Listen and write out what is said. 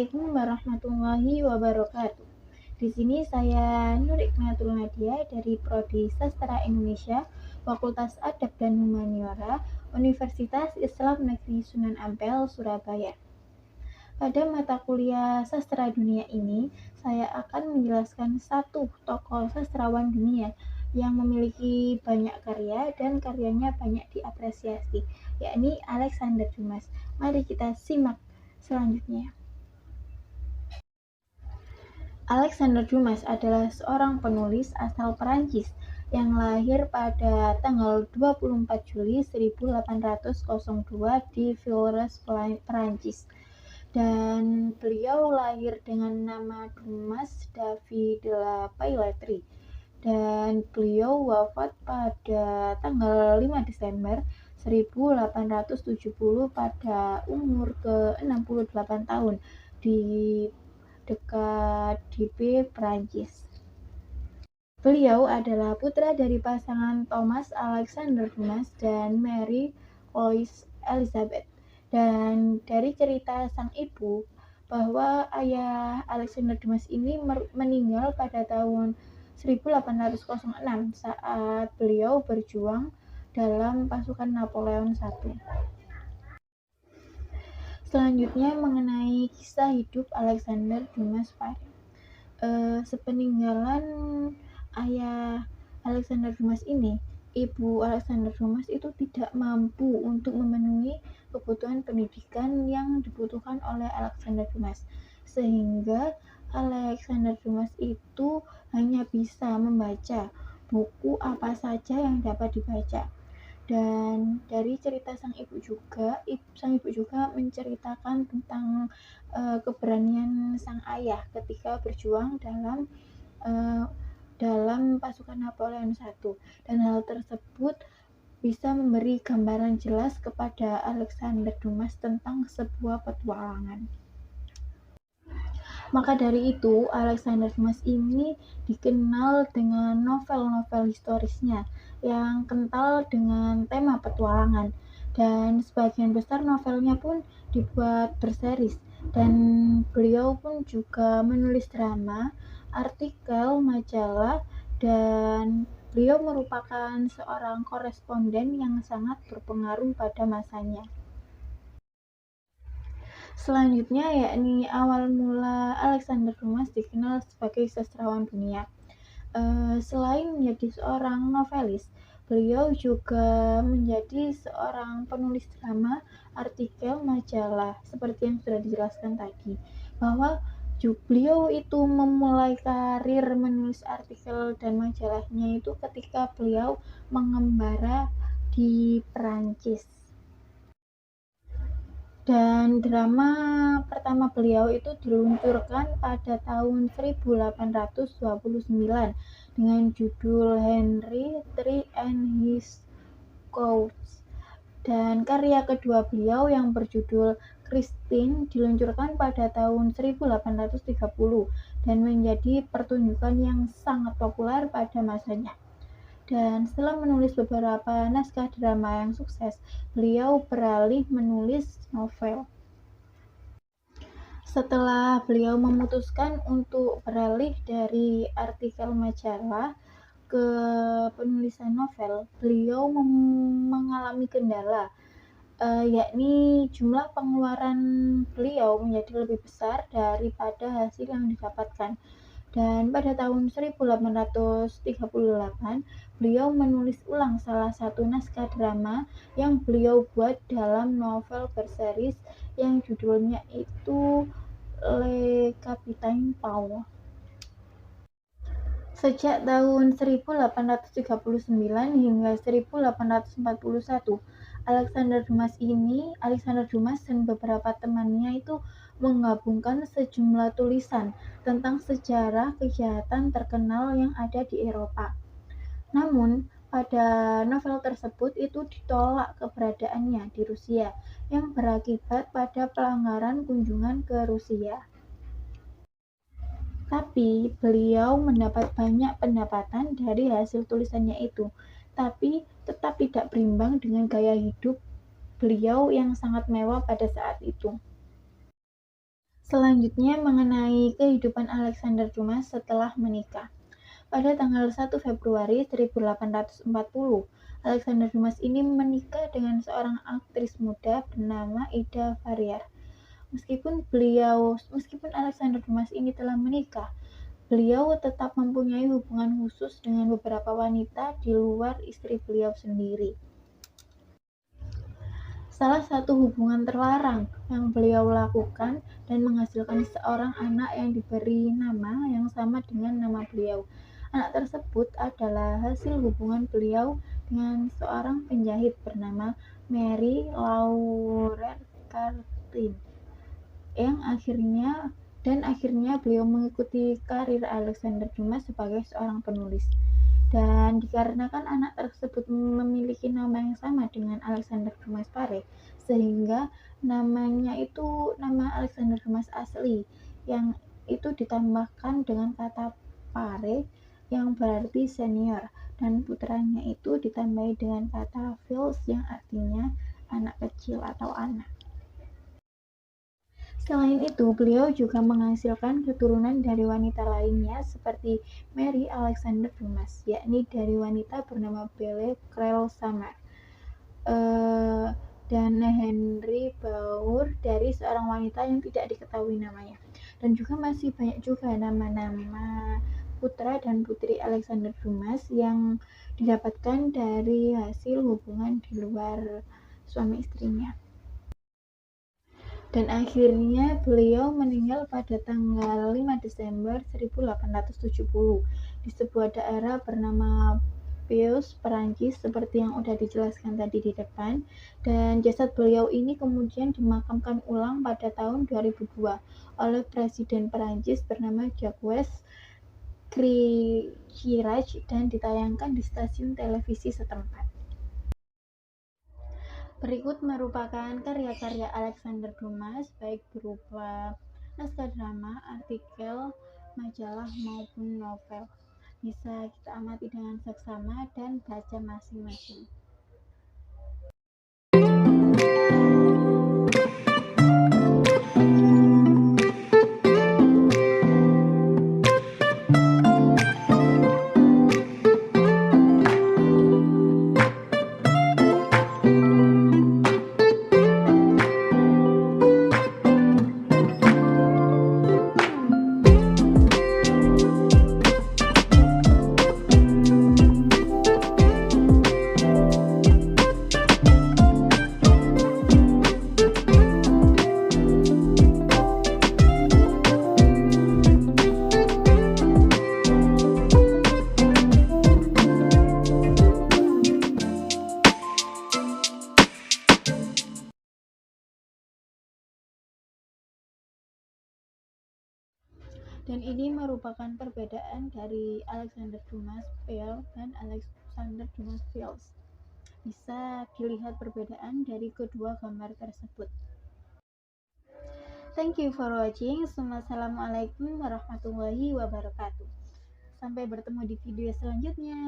Assalamualaikum warahmatullahi wabarakatuh. Di sini saya Nur Ikmatul Nadia dari Prodi Sastra Indonesia, Fakultas Adab dan Humaniora, Universitas Islam Negeri Sunan Ampel, Surabaya. Pada mata kuliah Sastra Dunia ini, saya akan menjelaskan satu tokoh sastrawan dunia yang memiliki banyak karya dan karyanya banyak diapresiasi, yakni Alexander Dumas. Mari kita simak selanjutnya. Alexander Dumas adalah seorang penulis asal Perancis yang lahir pada tanggal 24 Juli 1802 di Fleurus, Perancis. Dan beliau lahir dengan nama Dumas David de la Pelletrie. Dan beliau wafat pada tanggal 5 Desember 1870 pada umur ke-68 tahun di dekat Dibe, Prancis. Beliau adalah putra dari pasangan Thomas Alexander Dumas dan Mary Louise Elizabeth. Dan dari cerita sang ibu, bahwa ayah Alexander Dumas ini meninggal pada tahun 1806 saat beliau berjuang dalam pasukan Napoleon I. Selanjutnya mengenai kisah hidup Alexander Dumas Faring. Sepeninggalan ayah Alexander Dumas ini, ibu Alexander Dumas itu tidak mampu untuk memenuhi kebutuhan pendidikan yang dibutuhkan oleh Alexander Dumas, sehingga Alexander Dumas itu hanya bisa membaca buku apa saja yang dapat dibaca. Dan dari cerita sang ibu juga menceritakan tentang keberanian sang ayah ketika berjuang dalam pasukan Napoleon I, dan hal tersebut bisa memberi gambaran jelas kepada Alexander Dumas tentang sebuah petualangan. Maka dari itu, Alexander Dumas ini dikenal dengan novel-novel historisnya yang kental dengan tema petualangan, dan sebagian besar novelnya pun dibuat berseris, dan beliau pun juga menulis drama, artikel, majalah, dan beliau merupakan seorang koresponden yang sangat berpengaruh pada masanya. Selanjutnya yakni awal mula Alexander Dumas dikenal sebagai sastrawan dunia. Selain menjadi seorang novelis, beliau juga menjadi seorang penulis drama, artikel, majalah, seperti yang sudah dijelaskan tadi, bahwa beliau itu memulai karir menulis artikel dan majalahnya itu ketika beliau mengembara di Perancis. Dan drama pertama beliau itu diluncurkan pada tahun 1829 dengan judul Henry III and His Courts. Dan karya kedua beliau yang berjudul Christine diluncurkan pada tahun 1830 dan menjadi pertunjukan yang sangat populer pada masanya. Dan setelah menulis beberapa naskah drama yang sukses, beliau beralih menulis novel. Setelah beliau memutuskan untuk beralih dari artikel majalah ke penulisan novel, beliau mengalami kendala, yakni jumlah pengeluaran beliau menjadi lebih besar daripada hasil yang didapatkan. Dan pada tahun 1838, beliau menulis ulang salah satu naskah drama yang beliau buat dalam novel berseris yang judulnya itu Le Capitaine Pau. Sejak tahun 1839 hingga 1841, Alexander Dumas dan beberapa temannya itu menggabungkan sejumlah tulisan tentang sejarah kejahatan terkenal yang ada di Eropa. Namun, pada novel tersebut itu ditolak keberadaannya di Rusia, yang berakibat pada pelanggaran kunjungan ke Rusia. Tapi beliau mendapat banyak pendapatan dari hasil tulisannya itu, tapi tetap tidak berimbang dengan gaya hidup beliau yang sangat mewah pada saat itu. Selanjutnya mengenai kehidupan Alexander Dumas setelah menikah. Pada tanggal 1 Februari 1840, Alexander Dumas ini menikah dengan seorang aktris muda bernama Ida Faryar. Meskipun Alexander Dumas ini telah menikah, beliau tetap mempunyai hubungan khusus dengan beberapa wanita di luar istri beliau sendiri. Salah satu hubungan terlarang yang beliau lakukan dan menghasilkan seorang anak yang diberi nama yang sama dengan nama beliau. Anak tersebut adalah hasil hubungan beliau dengan seorang penjahit bernama Mary Laurel Cartin yang akhirnya beliau mengikuti karir Alexander Dumas sebagai seorang penulis. Dan dikarenakan anak tersebut memiliki nama yang sama dengan Alexander Dumas Pare, sehingga namanya itu nama Alexander Dumas asli, yang itu ditambahkan dengan kata Pare yang berarti senior, dan putranya itu ditambahi dengan kata Fils yang artinya anak kecil atau anak. Selain itu, beliau juga menghasilkan keturunan dari wanita lainnya seperti Mary Alexander Dumas, yakni dari wanita bernama Belle Creel Summer, dan Henry Baur dari seorang wanita yang tidak diketahui namanya. Dan juga masih banyak juga nama-nama putra dan putri Alexander Dumas yang didapatkan dari hasil hubungan di luar suami istrinya. Dan akhirnya beliau meninggal pada tanggal 5 Desember 1870 di sebuah daerah bernama Pius, Perancis, seperti yang sudah dijelaskan tadi di depan. Dan jasad beliau ini kemudian dimakamkan ulang pada tahun 2002 oleh Presiden Perancis bernama Jacques Chirac dan ditayangkan di stasiun televisi setempat. Berikut merupakan karya-karya Alexander Dumas, baik berupa naskah drama, artikel, majalah, maupun novel. Bisa kita amati dengan seksama dan baca masing-masing. Dan ini merupakan perbedaan dari Alexander Dumas Pale dan Alexander Dumas Fils. Bisa dilihat perbedaan dari kedua gambar tersebut. Thank you for watching. Wassalamualaikum warahmatullahi wabarakatuh. Sampai bertemu di video selanjutnya.